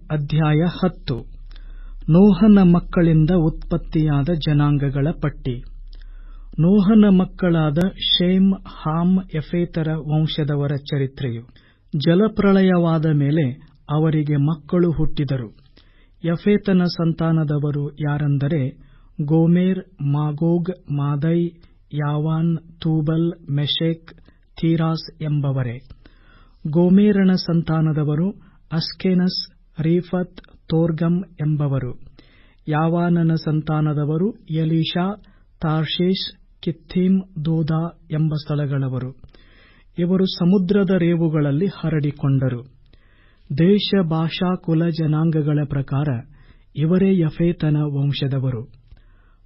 ಅಧ್ಯಾಯ 10. ನೋಹನ ಮಕ್ಕಳಿಂದ ಉತ್ಪತ್ತಿಯಾದ ಜನಾಂಗಗಳ ಪಟ್ಟಿ. ನೋಹನ ಮಕ್ಕಳಾದ ಶೇಮ್, ಹಾಮ್, ಯಫೇತರ ವಂಶದವರ ಚರಿತ್ರೆಯು. ಜಲಪ್ರಳಯವಾದ ಮೇಲೆ ಅವರಿಗೆ ಮಕ್ಕಳು ಹುಟ್ಟಿದರು. ಯಫೇತನ ಸಂತಾನದವರು ಯಾರೆಂದರೆ Gomer, Magog, ಮಾದೈ, Javan, Tubal, Meshech, Tiras ಎಂಬವರೇ. ಗೋಮೆರನ ಸಂತಾನದವರು ಅಸ್ಕೆನಸ್, ರೀಫತ್, ತೋರ್ಗಮ್ ಎಂಬವರು. ಯಾವಾನನ ಸಂತಾನದವರು ಎಲೀಷಾ, ತಾರ್ಷೀಷ್, ಕಿತ್ತೀಮ್, ದೋದಾ ಎಂಬ ಸ್ಥಳಗಳವರು. ಇವರು ಸಮುದ್ರದ ರೇವುಗಳಲ್ಲಿ ಹರಡಿಕೊಂಡರು. ದೇಶ, ಭಾಷಾ, ಕುಲ, ಜನಾಂಗಗಳ ಪ್ರಕಾರ ಇವರೇ ಯಫೇತನ ವಂಶದವರು.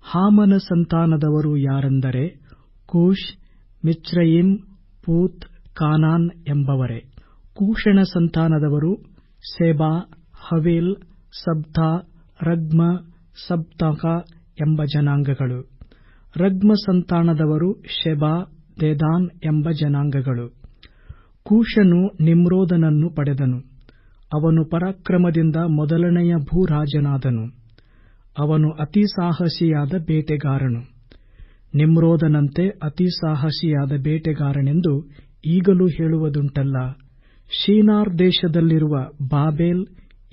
ಹಾಮನ ಸಂತಾನದವರು ಯಾರೆಂದರೆ ಕೂಷ್, ಮಿಚ್ರಯಿಮ್, ಪೂತ್, ಕಾನಾನ್ ಎಂಬವರೇ. ಕೂಷನ ಸಂತಾನದವರು ಸೆಬಾ, ಹವೀಲ್, ಸಬ್ತಾ, ರಗ್ಮ, ಸಬ್ತಕ ಎಂಬ ಜನಾಂಗಗಳು. ರಗ್ಮ ಸಂತಾನದವರು ಶೆಬಾ, ದೆದಾನ್ ಎಂಬ ಜನಾಂಗಗಳು. ಕೂಷನು ನಿಮ್ರೋದನನ್ನು ಪಡೆದನು. ಅವನು ಪರಾಕ್ರಮದಿಂದ ಮೊದಲನೆಯ ಭೂರಾಜನಾದನು. ಅವನು ಅತಿ ಸಾಹಸಿಯಾದ ಬೇಟೆಗಾರನು. ನಿಮ್ರೋದನಂತೆ ಅತಿ ಸಾಹಸಿಯಾದ ಬೇಟೆಗಾರನೆಂದು ಈಗಲೂ ಹೇಳುವುದುಂಟಲ್ಲ. ಶಿನಾರ್ ದೇಶದಲ್ಲಿರುವ ಬಾಬೆಲ್,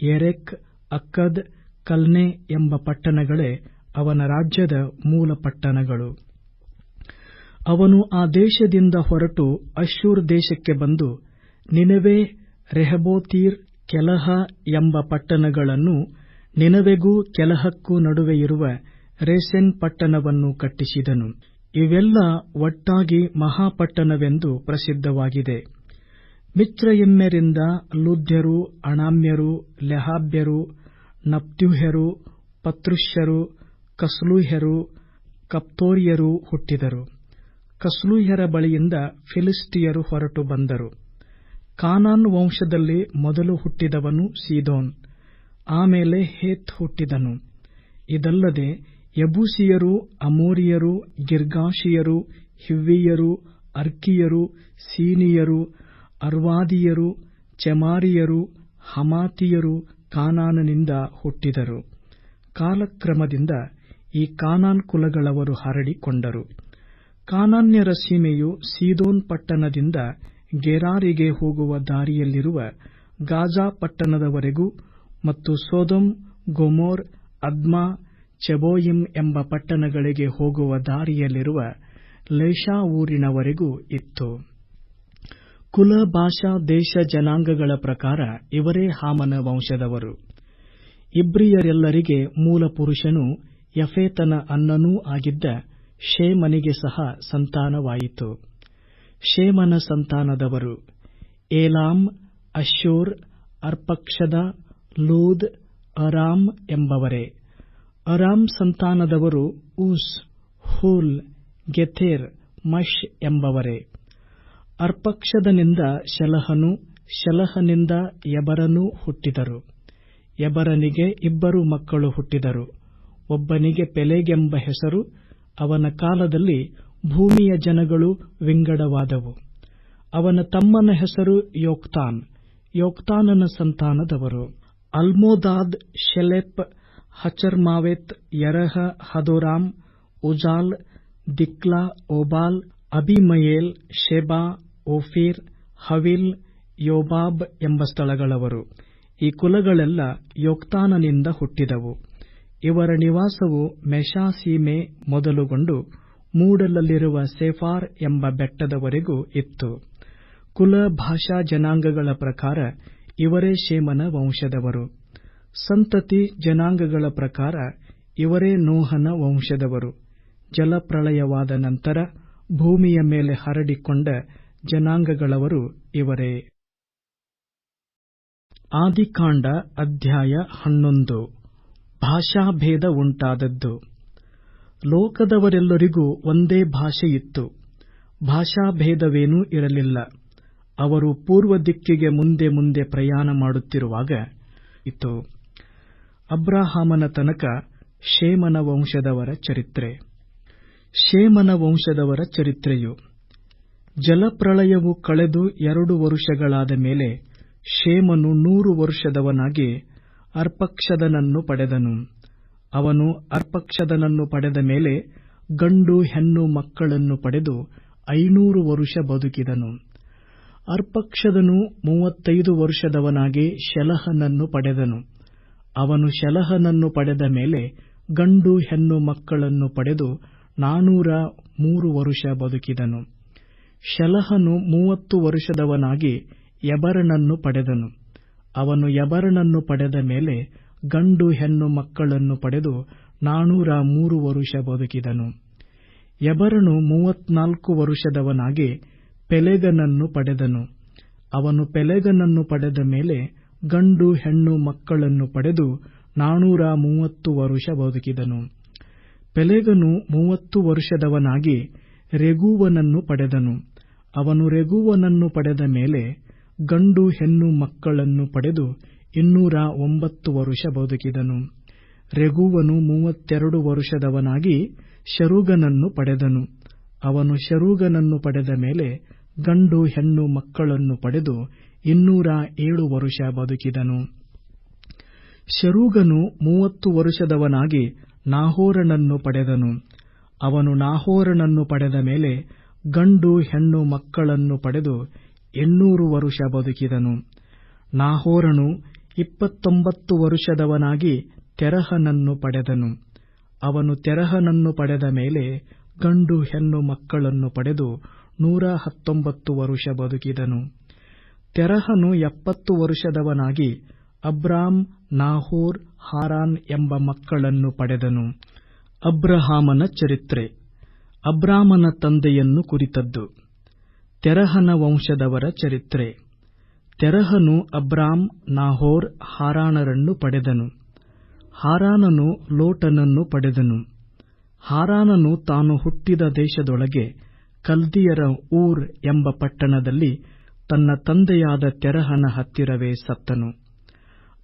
ಎರೆಕ್, ಅಕ್ಕದ್, ಕಲ್ನೆ ಎಂಬ ಪಟ್ಟಣಗಳೇ ಅವನ ರಾಜ್ಯದ ಮೂಲ ಪಟ್ಟಣಗಳು. ಅವನು ಆ ದೇಶದಿಂದ ಹೊರಟು ಅಶ್ಶೂರ್ ದೇಶಕ್ಕೆ ಬಂದು ನಿನೆವೆ, ರೆಹಬೋತೀರ್, ಕೆಲಹ ಎಂಬ ಪಟ್ಟಣಗಳನ್ನೂ ನಿನೆವೆಗೂ ಕೆಲಹಕ್ಕೂ ನಡುವೆಯಿರುವ ರೇಸೆನ್ ಪಟ್ಟಣವನ್ನು ಕಟ್ಟಿಸಿದನು. ಇವೆಲ್ಲ ಒಟ್ಟಾಗಿ ಮಹಾಪಟ್ಟಣವೆಂದು ಪ್ರಸಿದ್ಧವಾಗಿದೆ. ಮಿಚ್ರಯಿಮ್ಯರಿಂದ ಲುದ್ಯರು, ಅಣಾಮ್ಯರು, ಲೆಹಾಬ್ಯರು, ನಪ್ತೂಹ್ಯರು, ಪತ್ರುಷ್ಯರು, ಕಸ್ಲೂಹ್ಯರು, ಕಪ್ತೋರ್ಯರೂ ಹುಟ್ಟಿದರು. ಕಸ್ಲೂಹ್ಯರ ಬಳಿಯಿಂದ ಫಿಲಿಷ್ಟಿಯರು ಹೊರಟು ಬಂದರು. ಕಾನಾನ್ ವಂಶದಲ್ಲಿ ಮೊದಲು ಹುಟ್ಟಿದವನು ಸೀದೋನ್. ಆಮೇಲೆ ಹೇತ್ ಹುಟ್ಟಿದನು. ಇದಲ್ಲದೆ ಯಬೂಸಿಯರು, ಅಮೋರಿಯರು, ಗಿರ್ಗಾಷಿಯರು, ಹಿವ್ವಿಯರು, ಅರ್ಕಿಯರು, ಸೀನಿಯರು, ಅರ್ವಾದಿಯರು, ಚೆಮಾರಿಯರು, ಹಮಾತಿಯರು ಕಾನಾನನಿಂದ ಹುಟ್ಟಿದರು. ಕಾಲಕ್ರಮದಿಂದ ಈ ಕಾನಾನ್ ಕುಲಗಳವರು ಹರಡಿಕೊಂಡರು. ಕಾನಾನ್ಯರ ಸೀಮೆಯು ಸೀದೋನ್ ಪಟ್ಟಣದಿಂದ ಗೆರಾರಿಗೆ ಹೋಗುವ ದಾರಿಯಲ್ಲಿರುವ ಗಾಜಾ ಪಟ್ಟಣದವರೆಗೂ ಮತ್ತು ಸೊದೋಮ್, ಗೊಮೋರ್, ಅದ್ಮಾ, ಚೆಬೋಯಿಮ್ ಎಂಬ ಪಟ್ಟಣಗಳಿಗೆ ಹೋಗುವ ದಾರಿಯಲ್ಲಿರುವ ಲೇಷಾ ಊರಿನವರೆಗೂ ಇತ್ತು. ಕುಲ, ಭಾಷಾ, ದೇಶ, ಜನಾಂಗಗಳ ಪ್ರಕಾರ ಇವರೇ ಹಾಮನ ವಂಶದವರು. ಇಬ್ರಿಯರೆಲ್ಲರಿಗೆ ಮೂಲ ಪುರುಷನೂ ಯಫೇತನ ಅಣ್ಣನೂ ಆಗಿದ್ದ ಶೇಮನಿಗೆ ಸಹ ಸಂತಾನವಾಯಿತು. ಶೇಮನ ಸಂತಾನದವರು ಏಲಾಮ್, ಅಶ್ಶೂರ್, ಅರ್ಪಕ್ಷದ, ಲೂದ್, ಅರಾಮ್ ಎಂಬವರೇ. ಅರಾಮ್ ಸಂತಾನದವರು ಊಸ್, ಹೂಲ್, ಗೆಥೇರ್, ಮಷ್ ಎಂಬವರೇ. ಅರ್ಪಕ್ಷದನಿಂದ ಶೆಲಹನೂ, ಶೆಲಹನಿಂದ ಎಬರನೂ ಹುಟ್ಟಿದರು. ಎಬರನಿಗೆ 2 ಮಕ್ಕಳು ಹುಟ್ಟಿದರು. ಒಬ್ಬನಿಗೆ ಪೆಲೆಗೆಂಬ ಹೆಸರು. ಅವನ ಕಾಲದಲ್ಲಿ ಭೂಮಿಯ ಜನಗಳು ವಿಂಗಡವಾದವು. ಅವನ ತಮ್ಮನ ಹೆಸರು ಯೋಕ್ತಾನ್. ಯೋಕ್ತಾನನ ಸಂತಾನದವರು ಅಲ್ಮೋದಾದ್, ಶೆಲೆಪ್, ಹಚರ್ಮಾವೆತ್, ಯರಹ, ಹದೋರಾಮ್, ಉಜಾಲ್, ದಿಕ್ಲಾ, ಓಬಾಲ್, ಅಬೀಮಯೇಲ್, ಶೆಬಾ, ಓಫೀರ್, ಹವಿಲ್, ಯೋಬಾಬ್ ಎಂಬ ಸ್ಥಳಗಳವರು. ಈ ಕುಲಗಳೆಲ್ಲ ಯೋಕ್ತಾನನಿಂದ ಹುಟ್ಟಿದವು. ಇವರ ನಿವಾಸವು ಮೆಷಾ ಸೀಮೆ ಮೊದಲುಗೊಂಡು ಮೂಡಲಲ್ಲಿರುವ ಸೆಫಾರ್ ಎಂಬ ಬೆಟ್ಟದವರೆಗೂ ಇತ್ತು. ಕುಲ, ಭಾಷಾ, ಜನಾಂಗಗಳ ಪ್ರಕಾರ ಇವರೇ ಶೇಮನ ವಂಶದವರು. ಸಂತತಿ, ಜನಾಂಗಗಳ ಪ್ರಕಾರ ಇವರೇ ನೋಹನ ವಂಶದವರು. ಜಲಪ್ರಳಯವಾದ ನಂತರ ಭೂಮಿಯ ಮೇಲೆ ಹರಡಿಕೊಂಡ ಜನಾಂಗಗಳವರು ಇವರೇ. ಆದಿಕಾಂಡ ಅಧ್ಯಾಯ 11. ಭಾಷಾಭೇದ ಉಂಟಾದದ್ದು. ಲೋಕದವರೆಲ್ಲರಿಗೂ ಒಂದೇ ಭಾಷೆಯಿತ್ತು. ಭಾಷಾಭೇದವೇನೂ ಇರಲಿಲ್ಲ. ಅವರು ಪೂರ್ವ ದಿಕ್ಕಿಗೆ ಮುಂದೆ ಮುಂದೆ ಪ್ರಯಾಣ ಮಾಡುತ್ತಿರುವಾಗ ಇತ್ತು. ಅಬ್ರಹಾಮನ ತನಕ ಶೇಮನ ವಂಶದವರ ಚರಿತ್ರೆ. ಶೇಮನ ವಂಶದವರ ಚರಿತ್ರೆಯು. ಜಲಪ್ರಳಯವು ಕಳೆದು 2 ವರುಷಗಳಾದ ಮೇಲೆ ಶೇಮನು 100 ವರುಷದವನಾಗಿ ಅರ್ಪಕ್ಷದನನ್ನು ಪಡೆದನು. ಅವನು ಅರ್ಪಕ್ಷದನನ್ನು ಪಡೆದ ಮೇಲೆ ಗಂಡು ಹೆಣ್ಣು ಮಕ್ಕಳನ್ನು ಪಡೆದು 500 ವರುಷ ಬದುಕಿದನು. ಅರ್ಪಕ್ಷದನು 35 ವರ್ಷದವನಾಗಿ ಶೆಲಹನನ್ನು ಪಡೆದನು. ಅವನು ಶೆಲಹನನ್ನು ಪಡೆದ ಮೇಲೆ ಗಂಡು ಹೆಣ್ಣು ಮಕ್ಕಳನ್ನು ಪಡೆದು 403 ವರುಷ ಬದುಕಿದನು. ಶೆಲಹನು 30 ವರ್ಷದವನಾಗಿ ಎಬರನನ್ನು ಪಡೆದನು. ಅವನು ಎಬರನನ್ನು ಪಡೆದ ಮೇಲೆ ಗಂಡು ಹೆಣ್ಣು ಮಕ್ಕಳನ್ನು ಪಡೆದು 403 ವರುಷ ಬದುಕಿದನು. ಎಬರನು 34 ವರ್ಷದವನಾಗಿ ಪೆಲೆಗನನ್ನು ಪಡೆದನು. ಅವನು ಪೆಲೆಗನನ್ನು ಪಡೆದ ಮೇಲೆ ಗಂಡು ಹೆಣ್ಣು ಮಕ್ಕಳನ್ನು ಪಡೆದು 430 ವರುಷ ಬದುಕಿದನು. ಪೆಲೆಗನು 30 ವರ್ಷದವನಾಗಿ ರೆಗೂವನನ್ನು ಪಡೆದನು. ಅವನು ರೆಗೂವನನ್ನು ಪಡೆದ ಮೇಲೆ ಗಂಡು ಹೆಣ್ಣು ಮಕ್ಕಳನ್ನು ಪಡೆದು 209 ವರುಷ ಬದುಕಿದನು. ರೆಗೂವನು 32 ವರ್ಷದವನಾಗಿ ಶೆರೂಗನನ್ನು ಪಡೆದನು. ಅವನು ಶೆರೂಗನನ್ನು ಪಡೆದ ಮೇಲೆ ಗಂಡು ಹೆಣ್ಣು ಮಕ್ಕಳನ್ನು ಪಡೆದು 207 ವರುಷ ಬದುಕಿದನು. ಶೆರೂಗನು 30 ವರ್ಷದವನಾಗಿ ನಾಹೋರನನ್ನು ಪಡೆದನು. ಅವನು ನಾಹೋರನನ್ನು ಪಡೆದ ಮೇಲೆ ಗಂಡು ಹೆಣ್ಣು ಮಕ್ಕಳನ್ನು ಪಡೆದು 800 ವರುಷ ಬದುಕಿದನು. ನಾಹೋರನು 29 ವರ್ಷದವನಾಗಿ ತೆರಹನನ್ನು ಪಡೆದನು. ಅವನು ತೆರಹನನ್ನು ಪಡೆದ ಮೇಲೆ ಗಂಡು ಹೆಣ್ಣು ಮಕ್ಕಳನ್ನು ಪಡೆದು 119 ವರುಷ ಬದುಕಿದನು. ತೆರಹನು 70 ವರ್ಷದವನಾಗಿ ಅಬ್ರಾಮ್, ನಾಹೋರ್, ಹಾರಾನ್ ಎಂಬ ಮಕ್ಕಳನ್ನು ಪಡೆದನು. ಅಬ್ರಹಾಮನ ಚರಿತ್ರೆ. ಅಬ್ರಾಮನ ತಂದೆಯನ್ನು ಕುರಿತದ್ದು. ತೆರಹನ ವಂಶದವರ ಚರಿತ್ರೆ. ತೆರಹನು ಅಬ್ರಾಮ್, ನಾಹೋರ್, ಹಾರಾನರನ್ನು ಪಡೆದನು. ಹಾರಾನನು ಲೋಟನನ್ನು ಪಡೆದನು. ಹಾರಾನನು ತಾನು ಹುಟ್ಟಿದ ದೇಶದೊಳಗೆ ಕಲ್ದಿಯರ ಊರ್ ಎಂಬ ಪಟ್ಟಣದಲ್ಲಿ ತನ್ನ ತಂದೆಯಾದ ತೆರಹನ ಹತ್ತಿರವೇ ಸತ್ತನು.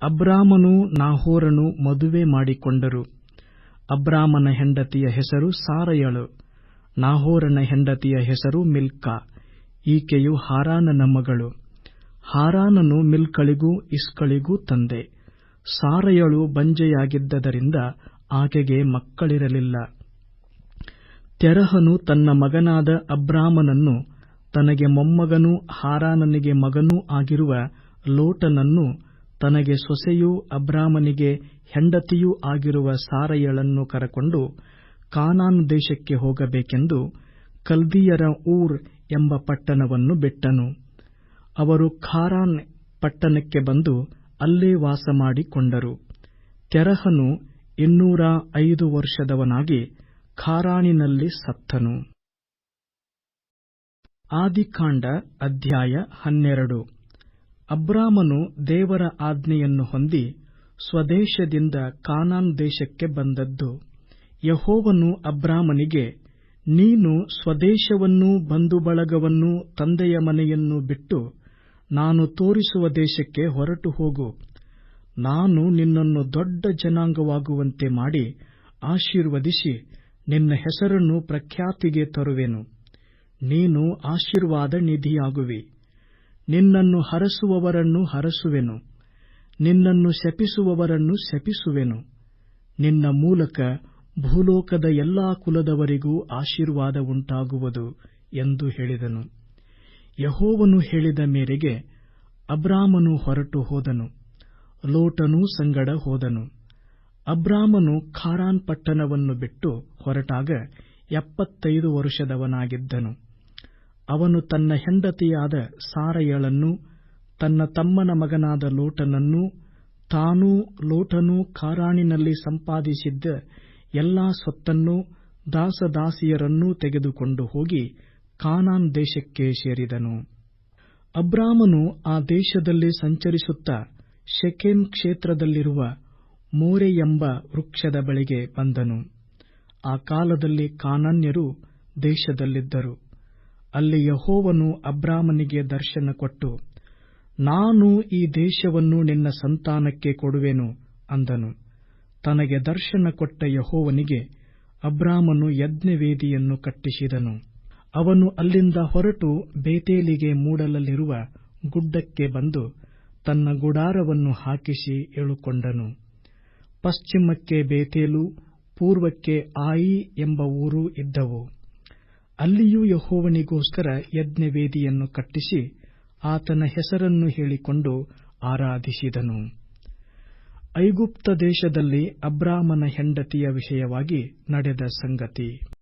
ಅಬ್ರಾಮನೂ ನಾಹೋರನು ಮದುವೆ ಮಾಡಿಕೊಂಡರು. ಅಬ್ರಾಮನ ಹೆಂಡತಿಯ ಹೆಸರು ಸಾರಯಳು. ನಾಹೋರನ ಹೆಂಡತಿಯ ಹೆಸರು ಮಿಲ್ಕಾ. ಈಕೆಯು ಹಾರಾನನ ಮಗಳು. ಹಾರಾನನು ಮಿಲ್ಕಳಿಗೂ ಇಸ್ಕಳಿಗೂ ತಂದೆ. ಸಾರಯಳು ಬಂಜೆಯಾಗಿದ್ದರಿಂದ ಆಕೆಗೆ ಮಕ್ಕಳಿರಲಿಲ್ಲ. ತೆರಹನು ತನ್ನ ಮಗನಾದ ಅಬ್ರಾಮನನ್ನು, ತನಗೆ ಮೊಮ್ಮಗನೂ ಹಾರಾನನಿಗೆ ಮಗನೂ ಆಗಿರುವ ಲೋಟನನ್ನು, ತನಗೆ ಸೊಸೆಯೂ ಅಬ್ರಾಮನಿಗೆ ಹೆಂಡತಿಯೂ ಆಗಿರುವ ಸಾರಯಳನ್ನು ಕರಕೊಂಡು ಕಾನಾನ್ ದೇಶಕ್ಕೆ ಹೋಗಬೇಕೆಂದು ಕಲ್ದಿಯರ ಊರ್ ಎಂಬ ಪಟ್ಟಣವನ್ನು ಬಿಟ್ಟನು. ಅವರು ಖಾರಾನ್ ಪಟ್ಟಣಕ್ಕೆ ಬಂದು ಅಲ್ಲೇ ವಾಸಮಾಡಿಕೊಂಡರು. ತೆರಹನು 205 ವರ್ಷದವನಾಗಿ ಖಾರಾನಿನಲ್ಲಿ ಸತ್ತನು. ಆದಿಕಾಂಡ ಅಧ್ಯಾಯ 12. ಅಬ್ರಾಮನು ದೇವರ ಆಜ್ಞೆಯನ್ನು ಹೊಂದಿ ಸ್ವದೇಶದಿಂದ ಕಾನಾನ್ ದೇಶಕ್ಕೆ ಬಂದದ್ದು. ಯೆಹೋವನು ಅಬ್ರಾಮನಿಗೆ, ನೀನು ಸ್ವದೇಶವನ್ನೂ ಬಂಧುಬಳಗವನ್ನೂ ತಂದೆಯ ಮನೆಯನ್ನೂ ಬಿಟ್ಟು ನಾನು ತೋರಿಸುವ ದೇಶಕ್ಕೆ ಹೊರಟು ಹೋಗು. ನಾನು ನಿನ್ನನ್ನು ದೊಡ್ಡ ಜನಾಂಗವಾಗುವಂತೆ ಮಾಡಿ ಆಶೀರ್ವದಿಸಿ ನಿನ್ನ ಹೆಸರನ್ನು ಪ್ರಖ್ಯಾತಿಗೆ ತರುವೆನು. ನೀನು ಆಶೀರ್ವಾದ ನಿಧಿಯಾಗುವಿ. ನಿನ್ನನ್ನು ಹರಸುವವರನ್ನು ಹರಸುವೆನು, ನಿನ್ನನ್ನು ಶಪಿಸುವವರನ್ನು ಶಪಿಸುವೆನು. ನಿನ್ನ ಮೂಲಕ ಭೂಲೋಕದ ಎಲ್ಲಾ ಕುಲದವರಿಗೂ ಆಶೀರ್ವಾದ ಉಂಟಾಗುವುದು ಎಂದು ಹೇಳಿದನು. ಯೆಹೋವನು ಹೇಳಿದ ಮೇರೆಗೆ ಅಬ್ರಾಮನು ಹೊರಟು ಹೋದನು. ಲೋಟನೂ ಸಂಗಡ ಹೋದನು. ಅಬ್ರಾಮನು ಖಾರಾನ್ ಪಟ್ಟಣವನ್ನು ಬಿಟ್ಟು ಹೊರಟಾಗ 75 ವರ್ಷದವನಾಗಿದ್ದನು. ಅವನು ತನ್ನ ಹೆಂಡತಿಯಾದ ಸಾರಯಳನ್ನೂ ತನ್ನ ತಮ್ಮನ ಮಗನಾದ ಲೋಟನನ್ನೂ ತಾನೂ ಲೋಟನೂ ಖಾರಾನಿನಲ್ಲಿ ಸಂಪಾದಿಸಿದ್ದ ಎಲ್ಲಾ ಸೊತ್ತನ್ನೂ ದಾಸದಾಸಿಯರನ್ನೂ ತೆಗೆದುಕೊಂಡು ಹೋಗಿ ಕಾನಾನ್ ದೇಶಕ್ಕೆ ಸೇರಿದನು. ಅಬ್ರಾಮನು ಆ ದೇಶದಲ್ಲಿ ಸಂಚರಿಸುತ್ತಾ ಶೆಕೆಮ್ ಕ್ಷೇತ್ರದಲ್ಲಿರುವ ಮೋರೆ ಎಂಬ ವೃಕ್ಷದ ಬಳಿಗೆ ಬಂದನು. ಆ ಕಾಲದಲ್ಲಿ ಕಾನಾನ್ಯರು ದೇಶದಲ್ಲಿದ್ದರು. ಅಲ್ಲಿ ಯೆಹೋವನು ಅಬ್ರಾಮನಿಗೆ ದರ್ಶನ ಕೊಟ್ಟು, ನಾನು ಈ ದೇಶವನ್ನು ನಿನ್ನ ಸಂತಾನಕ್ಕೆ ಕೊಡುವೆನು ಅಂದನು. ತನಗೆ ದರ್ಶನ ಕೊಟ್ಟ ಯೆಹೋವನಿಗೆ ಅಬ್ರಾಮನು ಯಜ್ಞವೇದಿಯನ್ನು ಕಟ್ಟಿಸಿದನು. ಅವನು ಅಲ್ಲಿಂದ ಹೊರಟು ಬೇತೇಲಿಗೆ ಮೂಡಲಲ್ಲಿರುವ ಗುಡ್ಡಕ್ಕೆ ಬಂದು ತನ್ನ ಗುಡಾರವನ್ನು ಹಾಕಿಸಿ ಇಳುಕೊಂಡನು. ಪಶ್ಚಿಮಕ್ಕೆ ಬೇತೇಲು, ಪೂರ್ವಕ್ಕೆ ಆಯಿ ಎಂಬ ಊರೂ ಇದ್ದವು. ಅಲ್ಲಿಯೂ ಯೆಹೋವನಿಗೋಸ್ಕರ ಯಜ್ಞವೇದಿಯನ್ನು ಕಟ್ಟಿಸಿ ಆತನ ಹೆಸರನ್ನು ಹೇಳಿಕೊಂಡು ಆರಾಧಿಸಿದನು. ಐಗುಪ್ತ ದೇಶದಲ್ಲಿ ಅಬ್ರಾಮನ ಹೆಂಡತಿಯ ವಿಷಯವಾಗಿ ನಡೆದ ಸಂಗತಿ.